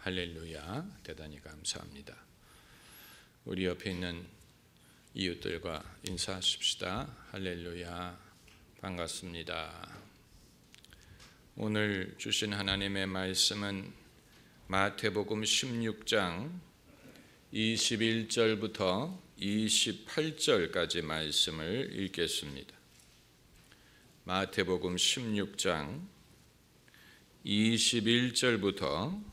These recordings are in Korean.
할렐루야, 대단히 감사합니다. 우리 옆에 있는 이웃들과 인사하십시다. 할렐루야, 반갑습니다. 오늘 주신 하나님의 말씀은 마태복음 16장 21절부터 28절까지 말씀을 읽겠습니다. 마태복음 16장 21절부터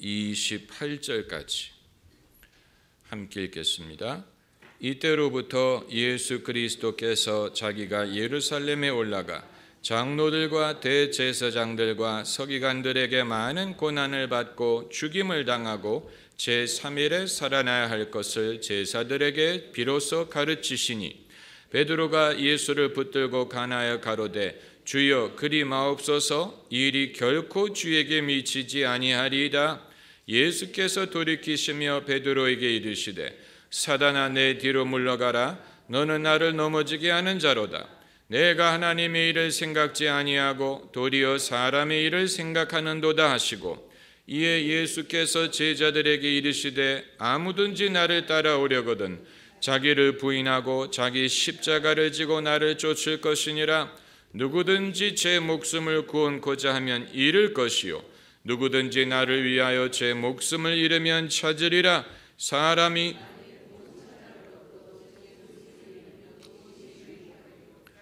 28절까지 함께 읽겠습니다. 이때로부터 예수 그리스도께서 자기가 예루살렘에 올라가 장로들과 대제사장들과 서기관들에게 많은 고난을 받고 죽임을 당하고 제3일에 살아나야 할 것을 제사들에게 비로소 가르치시니 베드로가 예수를 붙들고 가나여 가로되 주여 그리 마옵소서, 이 일이 결코 주에게 미치지 아니하리이다. 예수께서 돌이키시며 베드로에게 이르시되 사단아, 내 뒤로 물러가라. 너는 나를 넘어지게 하는 자로다. 내가 하나님의 일을 생각지 아니하고 도리어 사람의 일을 생각하는도다 하시고, 이에 예수께서 제자들에게 이르시되 아무든지 나를 따라오려거든 자기를 부인하고 자기 십자가를 지고 나를 쫓을 것이니라. 누구든지 제 목숨을 구원코자 하면 잃을 것이요 누구든지 나를 위하여 제 목숨을 잃으면 찾으리라.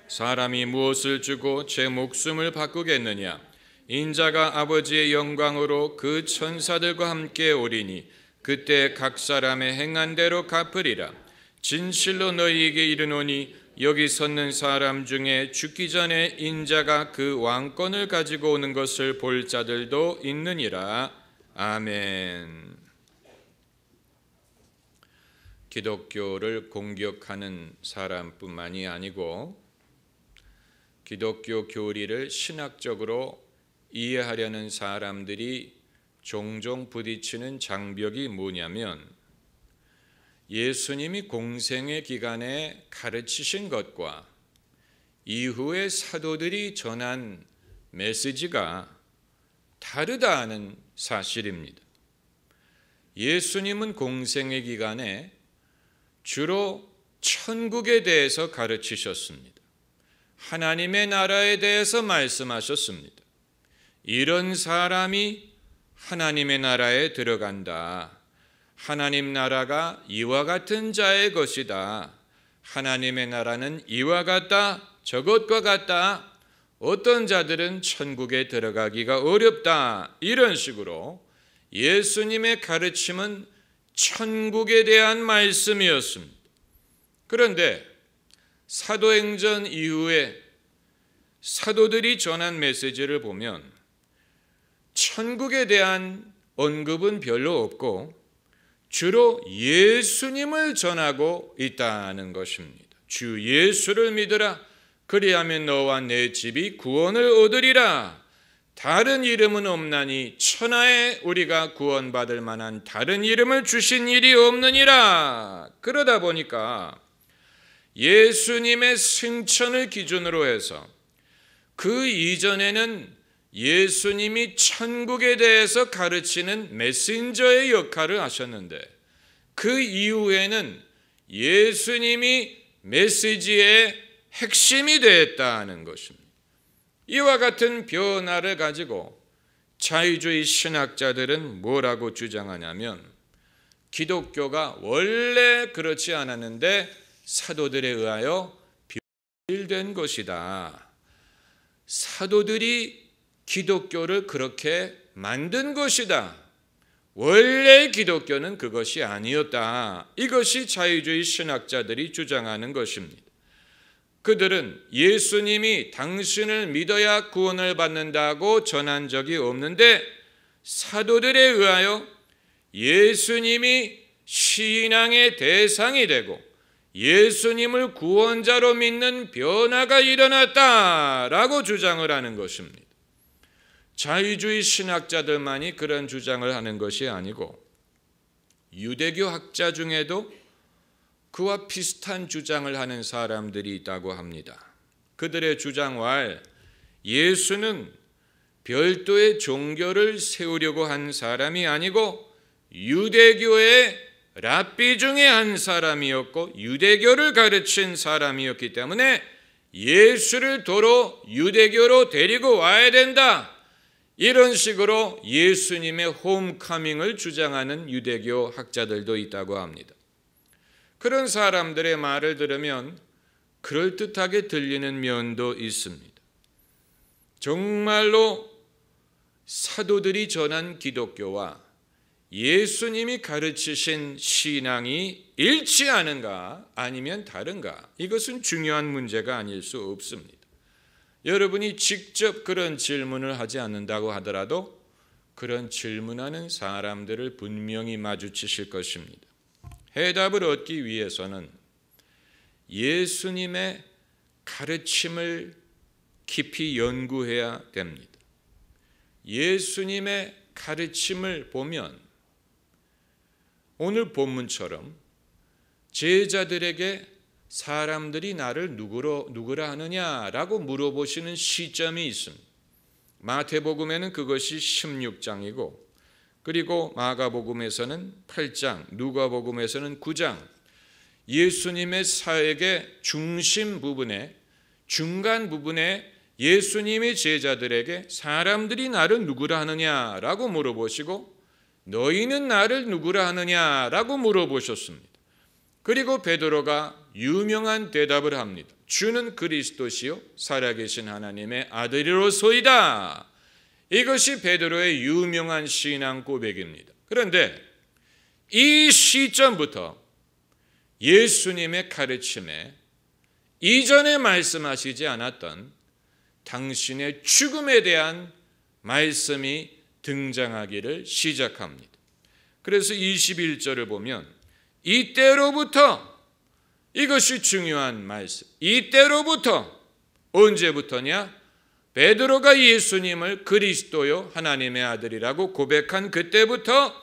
사람이 무엇을 주고 제 목숨을 바꾸겠느냐? 인자가 아버지의 영광으로 그 천사들과 함께 오리니 그때 각 사람의 행한 대로 갚으리라. 진실로 너희에게 이르노니 여기 섰는 사람 중에 죽기 전에 인자가 그 왕권을 가지고 오는 것을 볼 자들도 있느니라. 아멘. 기독교를 공격하는 사람뿐만이 아니고 기독교 교리를 신학적으로 이해하려는 사람들이 종종 부딪히는 장벽이 뭐냐면, 예수님이 공생의 기간에 가르치신 것과 이후에 사도들이 전한 메시지가 다르다는 사실입니다. 예수님은 공생의 기간에 주로 천국에 대해서 가르치셨습니다. 하나님의 나라에 대해서 말씀하셨습니다. 이런 사람이 하나님의 나라에 들어간다. 하나님 나라가 이와 같은 자의 것이다. 하나님의 나라는 이와 같다. 저것과 같다. 어떤 자들은 천국에 들어가기가 어렵다. 이런 식으로 예수님의 가르침은 천국에 대한 말씀이었습니다. 그런데 사도행전 이후에 사도들이 전한 메시지를 보면 천국에 대한 언급은 별로 없고 주로 예수님을 전하고 있다는 것입니다. 주 예수를 믿으라. 그리하면 너와 내 집이 구원을 얻으리라. 다른 이름은 없나니 천하에 우리가 구원받을 만한 다른 이름을 주신 일이 없느니라. 그러다 보니까 예수님의 승천을 기준으로 해서 그 이전에는 예수님이 천국에 대해서 가르치는 메신저의 역할을 하셨는데, 그 이후에는 예수님이 메시지의 핵심이 되었다는 것입니다. 이와 같은 변화를 가지고 자유주의 신학자들은 뭐라고 주장하냐면, 기독교가 원래 그렇지 않았는데 사도들에 의하여 변질된 것이다. 사도들이 기독교를 그렇게 만든 것이다. 원래 기독교는 그것이 아니었다. 이것이 자유주의 신학자들이 주장하는 것입니다. 그들은 예수님이 당신을 믿어야 구원을 받는다고 전한 적이 없는데, 사도들에 의하여 예수님이 신앙의 대상이 되고 예수님을 구원자로 믿는 변화가 일어났다라고 주장을 하는 것입니다. 자유주의 신학자들만이 그런 주장을 하는 것이 아니고 유대교 학자 중에도 그와 비슷한 주장을 하는 사람들이 있다고 합니다. 그들의 주장과 예수는 별도의 종교를 세우려고 한 사람이 아니고 유대교의 랍비 중에 한 사람이었고 유대교를 가르친 사람이었기 때문에 예수를 도로 유대교로 데리고 와야 된다. 이런 식으로 예수님의 홈커밍을 주장하는 유대교 학자들도 있다고 합니다. 그런 사람들의 말을 들으면 그럴듯하게 들리는 면도 있습니다. 정말로 사도들이 전한 기독교와 예수님이 가르치신 신앙이 일치하는가 아니면 다른가, 이것은 중요한 문제가 아닐 수 없습니다. 여러분이 직접 그런 질문을 하지 않는다고 하더라도 그런 질문하는 사람들을 분명히 마주치실 것입니다. 해답을 얻기 위해서는 예수님의 가르침을 깊이 연구해야 됩니다. 예수님의 가르침을 보면 오늘 본문처럼 제자들에게 사람들이 나를 누구라 하느냐라고 물어보시는 시점이 있습니다. 마태복음에는 그것이 16장이고, 그리고 마가복음에서는 8장, 누가복음에서는 9장, 예수님의 사역의 중심 부분에, 중간 부분에 예수님이 제자들에게 사람들이 나를 누구라 하느냐라고 물어보시고 너희는 나를 누구라 하느냐라고 물어보셨습니다. 그리고 베드로가 유명한 대답을 합니다. 주는 그리스도시요 살아계신 하나님의 아들이로소이다. 이것이 베드로의 유명한 신앙 고백입니다. 그런데 이 시점부터 예수님의 가르침에 이전에 말씀하시지 않았던 당신의 죽음에 대한 말씀이 등장하기를 시작합니다. 그래서 21절을 보면 이때로부터, 이것이 중요한 말씀, 이때로부터, 언제부터냐? 베드로가 예수님을 그리스도요 하나님의 아들이라고 고백한 그때부터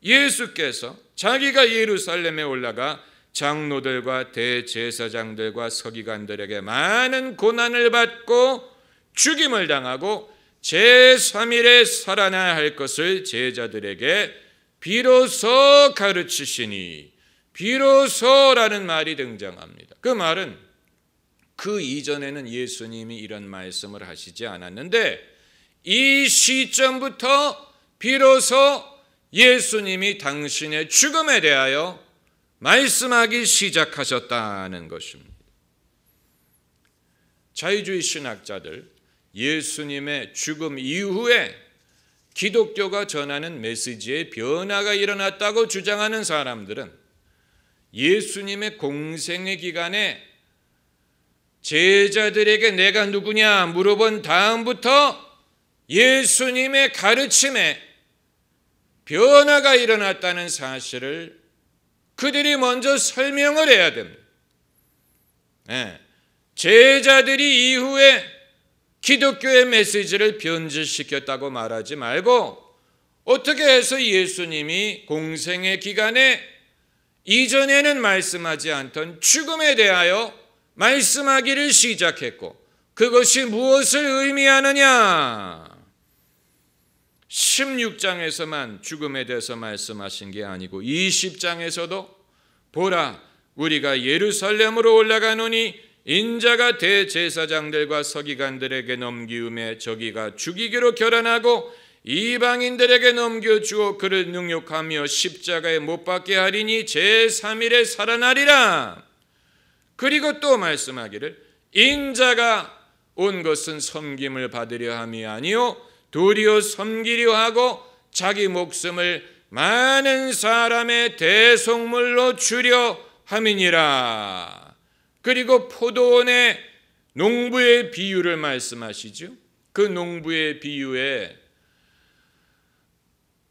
예수께서 자기가 예루살렘에 올라가 장로들과 대제사장들과 서기관들에게 많은 고난을 받고 죽임을 당하고 제3일에 살아나야 할 것을 제자들에게 비로소 가르치시니, 비로소라는 말이 등장합니다. 그 말은 그 이전에는 예수님이 이런 말씀을 하시지 않았는데 이 시점부터 비로소 예수님이 당신의 죽음에 대하여 말씀하기 시작하셨다는 것입니다. 자유주의 신학자들, 예수님의 죽음 이후에 기독교가 전하는 메시지에 변화가 일어났다고 주장하는 사람들은 예수님의 공생의 기간에 제자들에게 내가 누구냐 물어본 다음부터 예수님의 가르침에 변화가 일어났다는 사실을 그들이 먼저 설명을 해야 됩니다. 제자들이 이후에 기독교의 메시지를 변질시켰다고 말하지 말고 어떻게 해서 예수님이 공생의 기간에 이전에는 말씀하지 않던 죽음에 대하여 말씀하기를 시작했고 그것이 무엇을 의미하느냐? 16장에서만 죽음에 대해서 말씀하신 게 아니고 20장에서도 보라 우리가 예루살렘으로 올라가노니 인자가 대제사장들과 서기관들에게 넘기움에 저기가 죽이기로 결단하고 이방인들에게 넘겨주어 그를 능욕하며 십자가에 못 박게 하리니 제3일에 살아나리라. 그리고 또 말씀하기를 인자가 온 것은 섬김을 받으려 함이 아니요 도리어 섬기려 하고 자기 목숨을 많은 사람의 대속물로 주려 함이니라. 그리고 포도원의 농부의 비유를 말씀하시죠. 그 농부의 비유에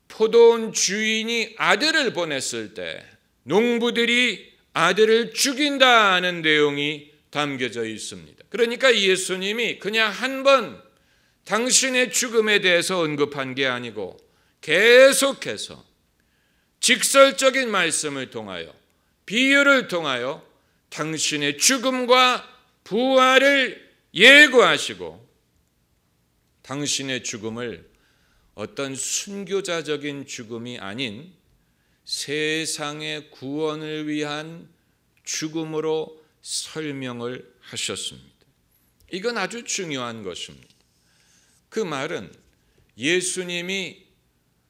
포도원 주인이 아들을 보냈을 때 농부들이 아들을 죽인다는 내용이 담겨져 있습니다. 그러니까 예수님이 그냥 한 번 당신의 죽음에 대해서 언급한 게 아니고 계속해서 직설적인 말씀을 통하여 비유를 통하여 당신의 죽음과 부활을 예고하시고 당신의 죽음을 어떤 순교자적인 죽음이 아닌 세상의 구원을 위한 죽음으로 설명을 하셨습니다. 이건 아주 중요한 것입니다. 그 말은 예수님이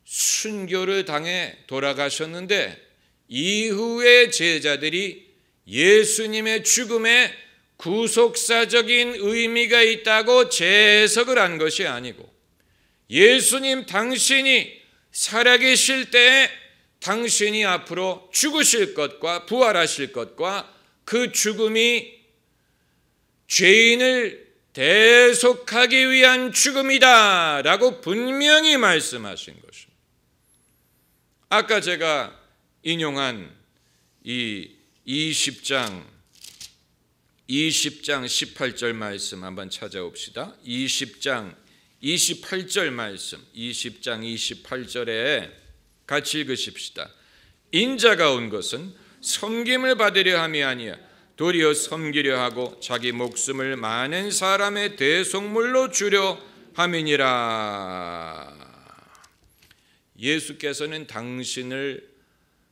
순교를 당해 돌아가셨는데 이후에 제자들이 예수님의 죽음에 구속사적인 의미가 있다고 재해석을 한 것이 아니고 예수님 당신이 살아계실 때에 당신이 앞으로 죽으실 것과 부활하실 것과 그 죽음이 죄인을 대속하기 위한 죽음이다 라고 분명히 말씀하신 것입니다. 아까 제가 인용한 이 20장 18절 말씀 한번 찾아봅시다. 20장 28절 말씀, 20장 28절에 같이 읽으십시다. 인자가 온 것은 섬김을 받으려 함이 아니야 도리어 섬기려 하고 자기 목숨을 많은 사람의 대속물로 주려 함이니라. 예수께서는 당신을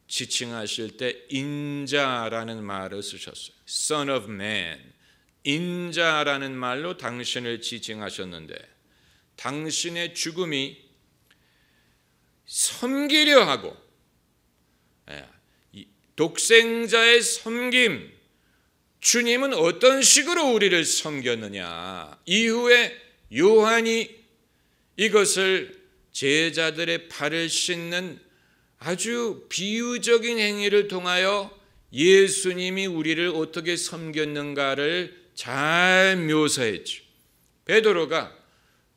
지칭하실 때 인자라는 말을 쓰셨어요. Son of Man, 인자라는 말로 당신을 지칭하셨는데 당신의 죽음이 섬기려 하고 독생자의 섬김, 주님은 어떤 식으로 우리를 섬겼느냐. 이후에 요한이 이것을 제자들의 발을 씻는 아주 비유적인 행위를 통하여 예수님이 우리를 어떻게 섬겼는가를 잘 묘사했죠. 베드로가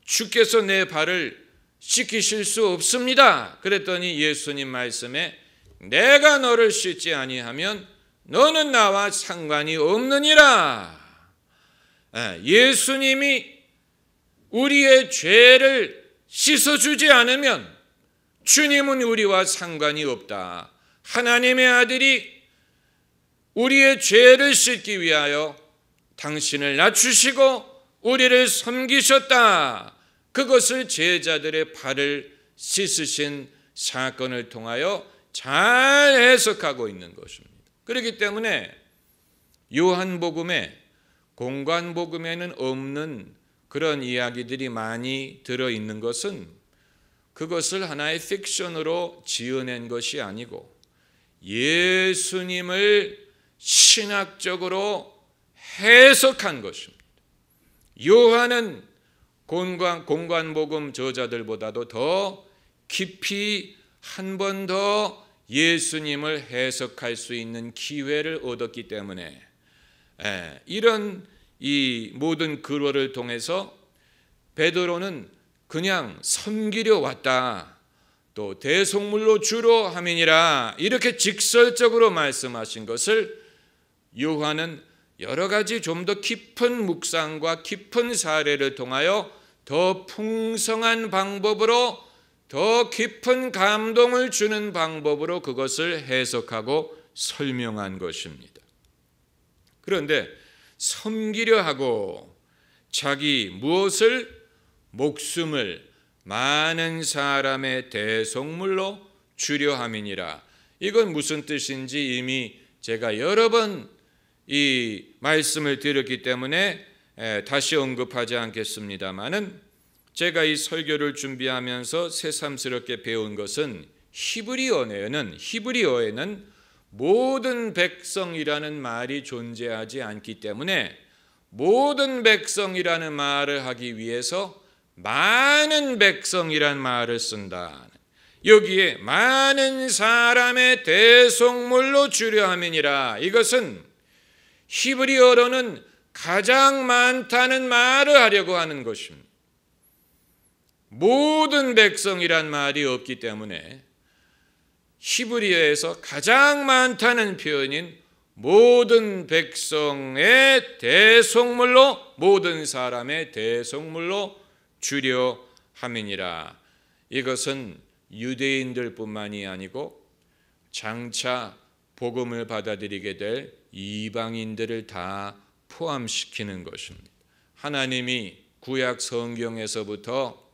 주께서 내 발을 씻기실 수 없습니다. 그랬더니 예수님 말씀에 내가 너를 씻지 아니하면 너는 나와 상관이 없느니라. 예수님이 우리의 죄를 씻어주지 않으면 주님은 우리와 상관이 없다. 하나님의 아들이 우리의 죄를 씻기 위하여 당신을 낮추시고 우리를 섬기셨다. 그것을 제자들의 발을 씻으신 사건을 통하여 잘 해석하고 있는 것입니다. 그렇기 때문에 요한복음에 공관복음에는 없는 그런 이야기들이 많이 들어있는 것은 그것을 하나의 픽션으로 지어낸 것이 아니고 예수님을 신학적으로 해석한 것입니다. 요한은 공관복음 저자들보다도 더 깊이 한 번 더 예수님을 해석할 수 있는 기회를 얻었기 때문에 이런 이 모든 글월을 통해서 베드로는 그냥 섬기려 왔다. 또 대속물로 주로 함이니라 이렇게 직설적으로 말씀하신 것을 요한은 여러 가지 좀 더 깊은 묵상과 깊은 사례를 통하여 더 풍성한 방법으로 더 깊은 감동을 주는 방법으로 그것을 해석하고 설명한 것입니다. 그런데 섬기려 하고 자기 무엇을 목숨을 많은 사람의 대속물로 주려 함이니라. 이건 무슨 뜻인지 이미 제가 여러 번 이 말씀을 드렸기 때문에 다시 언급하지 않겠습니다마는 제가 이 설교를 준비하면서 새삼스럽게 배운 것은 히브리어에는 모든 백성이라는 말이 존재하지 않기 때문에 모든 백성이라는 말을 하기 위해서 많은 백성이란 말을 쓴다. 여기에 많은 사람의 대속물로 주려 함이니라. 이것은 히브리어로는 가장 많다는 말을 하려고 하는 것입니다. 모든 백성이란 말이 없기 때문에 히브리어에서 가장 많다는 표현인 모든 백성의 대속물로 모든 사람의 대속물로 주려 함이니라. 이것은 유대인들뿐만이 아니고 장차 복음을 받아들이게 될 이방인들을 다 포함시키는 것입니다. 하나님이 구약 성경에서부터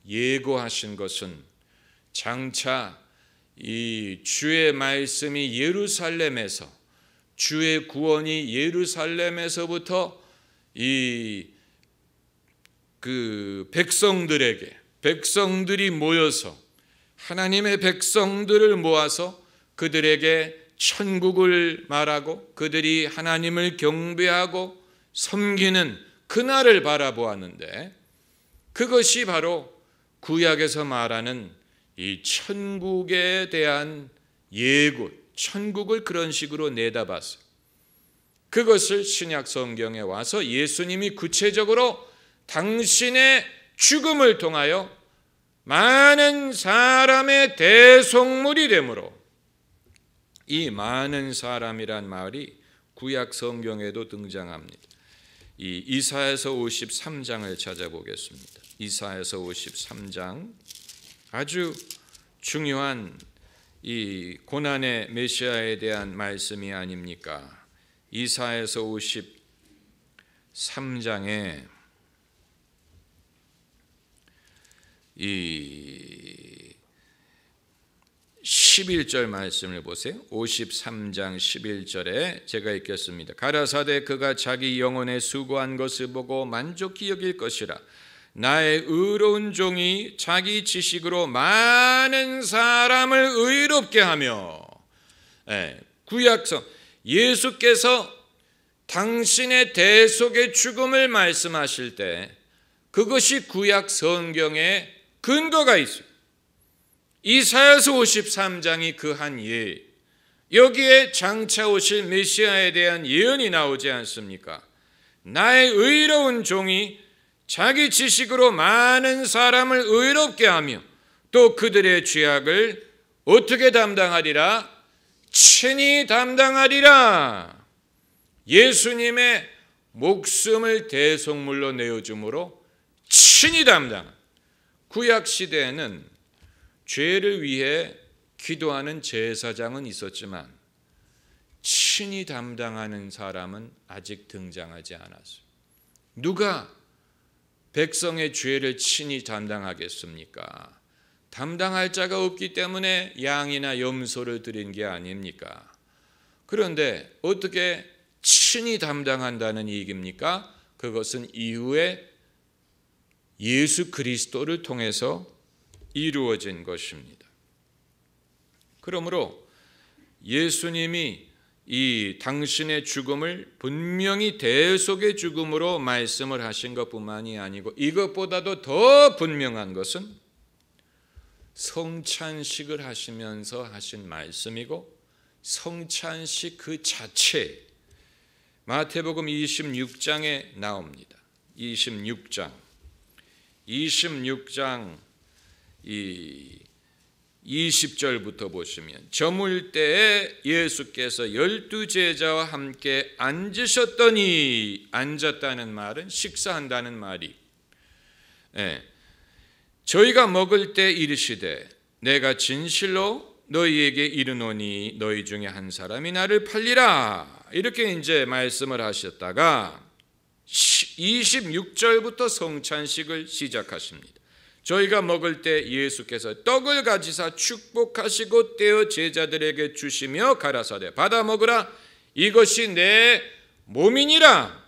예고하신 것은 장차 이 주의 말씀이 예루살렘에서, 주의 구원이 예루살렘에서부터 백성들이 모여서 하나님의 백성들을 모아서 그들에게 천국을 말하고 그들이 하나님을 경배하고 섬기는 그날을 바라보았는데, 그것이 바로 구약에서 말하는 이 천국에 대한 예고, 천국을 그런 식으로 내다봤어요. 그것을 신약 성경에 와서 예수님이 구체적으로 당신의 죽음을 통하여 많은 사람의 대속물이 되므로, 이 많은 사람이란 말이 구약 성경에도 등장합니다. 이 이사야서 53장을 찾아보겠습니다. 이사야서 53장, 아주 중요한 이 고난의 메시아에 대한 말씀이 아닙니까? 이사야서 53장에 이 11절 말씀을 보세요. 53장 11절에 제가 읽겠습니다. 가라사대 그가 자기 영혼에 수고한 것을 보고 만족히 여길 것이라. 나의 의로운 종이 자기 지식으로 많은 사람을 의롭게 하며. 구약성 예수께서 당신의 대속의 죽음을 말씀하실 때 그것이 구약 성경에 근거가 있어요. 이사야서 53장이 그 한 예, 여기에 장차 오실 메시아에 대한 예언이 나오지 않습니까? 나의 의로운 종이 자기 지식으로 많은 사람을 의롭게 하며 또 그들의 죄악을 어떻게 담당하리라? 친히 담당하리라. 예수님의 목숨을 대속물로 내어줌으로 친히 담당. 구약 시대에는 죄를 위해 기도하는 제사장은 있었지만 친히 담당하는 사람은 아직 등장하지 않았어요. 누가 백성의 죄를 친히 담당하겠습니까? 담당할 자가 없기 때문에 양이나 염소를 드린 게 아닙니까? 그런데 어떻게 친히 담당한다는 얘기입니까? 그것은 이후에 예수 그리스도를 통해서 이루어진 것입니다. 그러므로 예수님이 이 당신의 죽음을 분명히 대속의 죽음으로 말씀을 하신 것뿐만이 아니고, 이것보다도 더 분명한 것은 성찬식을 하시면서 하신 말씀이고, 성찬식 그 자체 마태복음 26장에 나옵니다. 26장 이 20절부터 보시면, 저물 때에 예수께서 12제자와 함께 앉으셨더니, 앉았다는 말은 식사한다는 말이, 저희가 먹을 때 이르시되 내가 진실로 너희에게 이르노니 너희 중에 한 사람이 나를 팔리라, 이렇게 이제 말씀을 하셨다가 26절부터 성찬식을 시작하십니다. 저희가 먹을 때 예수께서 떡을 가지사 축복하시고 떼어 제자들에게 주시며 가라사대 받아 먹으라, 이것이 내 몸이니라.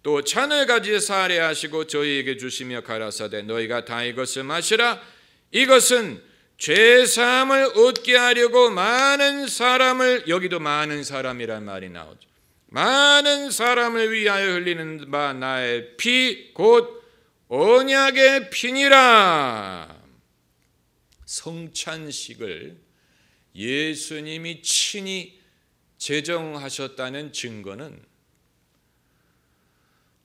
또 잔을 가지사 아뢰하시고 저희에게 주시며 가라사대 너희가 다 이것을 마시라, 이것은 죄사함을 얻게 하려고 많은 사람을, 여기도 많은 사람이란 말이 나오죠. 많은 사람을 위하여 흘리는 바 나의 피 곧 언약의 피니라. 성찬식을 예수님이 친히 제정하셨다는 증거는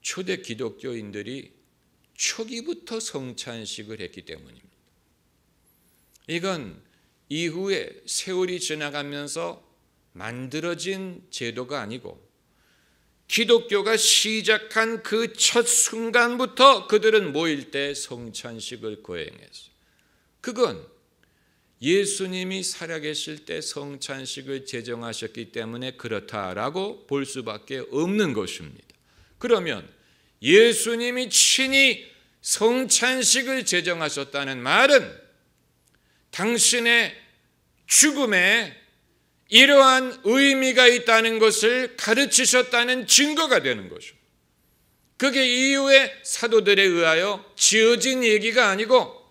초대 기독교인들이 초기부터 성찬식을 했기 때문입니다. 이건 이후에 세월이 지나가면서 만들어진 제도가 아니고, 기독교가 시작한 그 첫 순간부터 그들은 모일 때 성찬식을 거행했어요. 그건 예수님이 살아계실 때 성찬식을 제정하셨기 때문에 그렇다라고 볼 수밖에 없는 것입니다. 그러면 예수님이 친히 성찬식을 제정하셨다는 말은 당신의 죽음에 이러한 의미가 있다는 것을 가르치셨다는 증거가 되는 것이죠. 그게 이후에 사도들에 의하여 지어진 얘기가 아니고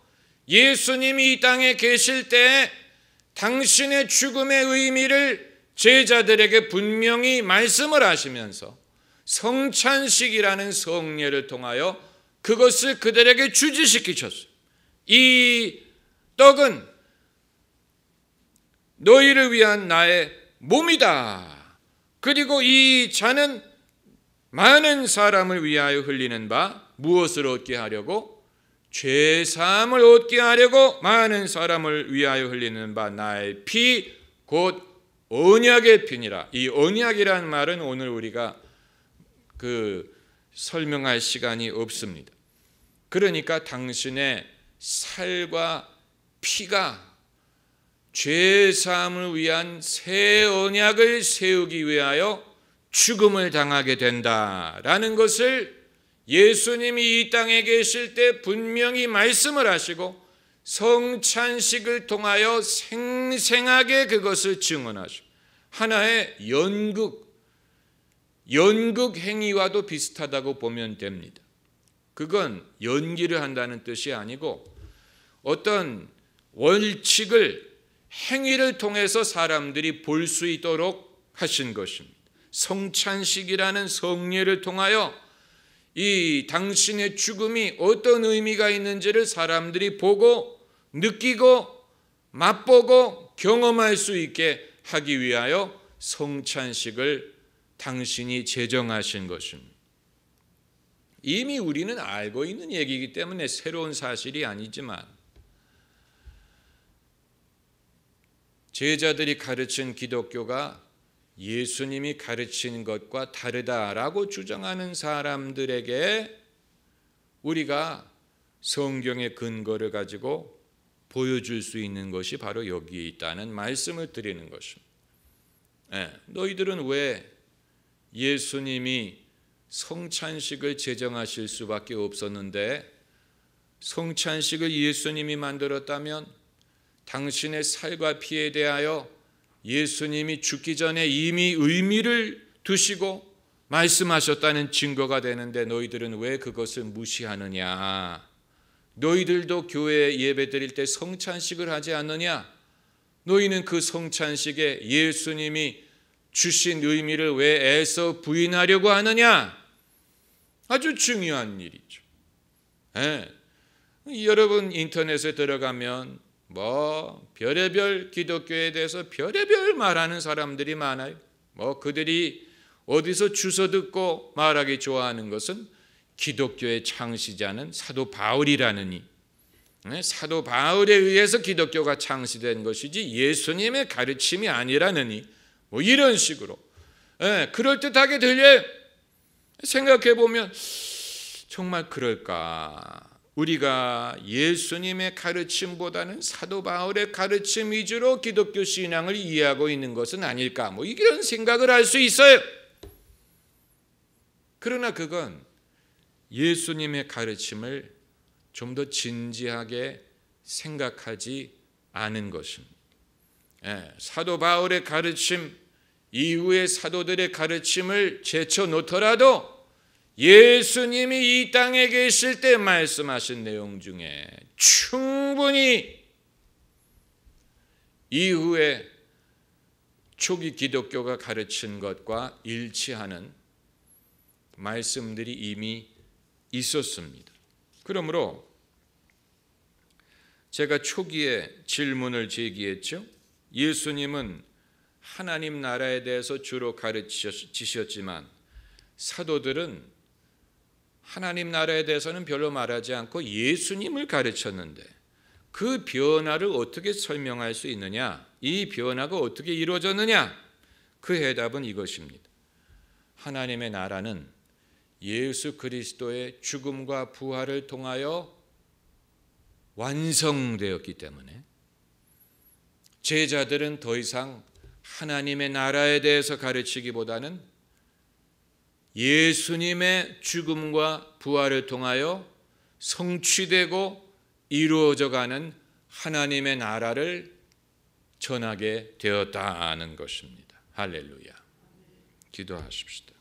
예수님이 이 땅에 계실 때 당신의 죽음의 의미를 제자들에게 분명히 말씀을 하시면서 성찬식이라는 성례를 통하여 그것을 그들에게 주지시키셨어요. 이 떡은 너희를 위한 나의 몸이다. 그리고 이 잔은 많은 사람을 위하여 흘리는 바 무엇을 얻게 하려고? 죄사함을 얻게 하려고 많은 사람을 위하여 흘리는 바 나의 피 곧 언약의 피니라. 이 언약이라는 말은 오늘 우리가 설명할 시간이 없습니다. 그러니까 당신의 살과 피가 죄사함을 위한 새 언약을 세우기 위하여 죽음을 당하게 된다라는 것을 예수님이 이 땅에 계실 때 분명히 말씀을 하시고 성찬식을 통하여 생생하게 그것을 증언하시고 하나의 연극 행위와도 비슷하다고 보면 됩니다. 그건 연기를 한다는 뜻이 아니고 어떤 원칙을 행위를 통해서 사람들이 볼 수 있도록 하신 것입니다. 성찬식이라는 성례를 통하여 이 당신의 죽음이 어떤 의미가 있는지를 사람들이 보고 느끼고 맛보고 경험할 수 있게 하기 위하여 성찬식을 당신이 제정하신 것입니다. 이미 우리는 알고 있는 얘기이기 때문에 새로운 사실이 아니지만 제자들이 가르친 기독교가 예수님이 가르친 것과 다르다라고 주장하는 사람들에게 우리가 성경의 근거를 가지고 보여줄 수 있는 것이 바로 여기에 있다는 말씀을 드리는 것입니다. 너희들은 왜 예수님이 성찬식을 제정하실 수밖에 없었는데 성찬식을 예수님이 만들었다면 당신의 살과 피에 대하여 예수님이 죽기 전에 이미 의미를 두시고 말씀하셨다는 증거가 되는데 너희들은 왜 그것을 무시하느냐? 너희들도 교회에 예배 드릴 때 성찬식을 하지 않느냐? 너희는 그 성찬식에 예수님이 주신 의미를 왜 애써 부인하려고 하느냐? 아주 중요한 일이죠. 여러분 인터넷에 들어가면 별의별 기독교에 대해서 별의별 말하는 사람들이 많아요. 그들이 어디서 주워 듣고 말하기 좋아하는 것은 기독교의 창시자는 사도 바울이라느니 사도 바울에 의해서 기독교가 창시된 것이지 예수님의 가르침이 아니라느니 이런 식으로 그럴듯하게 들려요. 생각해 보면 정말 그럴까? 우리가 예수님의 가르침보다는 사도 바울의 가르침 위주로 기독교 신앙을 이해하고 있는 것은 아닐까? 이런 생각을 할 수 있어요. 그러나 그건 예수님의 가르침을 좀 더 진지하게 생각하지 않은 것입니다. 사도 바울의 가르침 이후의 사도들의 가르침을 제쳐놓더라도 예수님이 이 땅에 계실 때 말씀하신 내용 중에 충분히 이후에 초기 기독교가 가르친 것과 일치하는 말씀들이 이미 있었습니다. 그러므로 제가 초기에 질문을 제기했죠. 예수님은 하나님 나라에 대해서 주로 가르치셨지만 사도들은 하나님 나라에 대해서는 별로 말하지 않고 예수님을 가르쳤는데 그 변화를 어떻게 설명할 수 있느냐? 이 변화가 어떻게 이루어졌느냐? 그 해답은 이것입니다. 하나님의 나라는 예수 그리스도의 죽음과 부활을 통하여 완성되었기 때문에 제자들은 더 이상 하나님의 나라에 대해서 가르치기보다는 예수님의 죽음과 부활을 통하여 성취되고 이루어져가는 하나님의 나라를 전하게 되었다는 것입니다. 할렐루야. 기도하십시다.